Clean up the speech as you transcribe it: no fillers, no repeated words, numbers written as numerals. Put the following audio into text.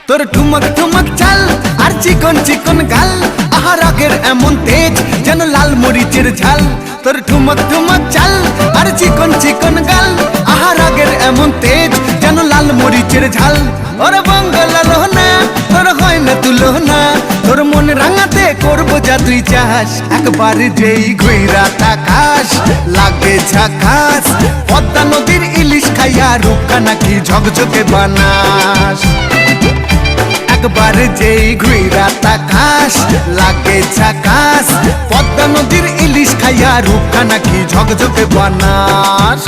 তোর ঠুমক ঠুমক চাল আর চিকন চিকন গাল, আহা রাগের এমন তেজ যেন লাল মরিচের ঝাল। তোর ঠুমক ঠুমক চাল আর চিকন চিকন গাল, আহা রাগের এমন তেজ যেন লাল মরিচের ঝাল। ওরে বঙ্গলা লোহনা তোর হয় না তুলনা, তোর মন রাঙাতে করবো যা তুই চাস। একবার যেই ঘুইরা তাকাস লাগে ঝাকাস, পদ্মা নদীর ইলিশ খাইয়া রূপকা নাকি ঝকঝকে বানাস। একবার যেই ঘুইরা তাকাস লাগে ঝাকাস, পদ্মা নদীর ইলিশ খাইয়া রূপকা নাকি ঝকঝকে বানাস।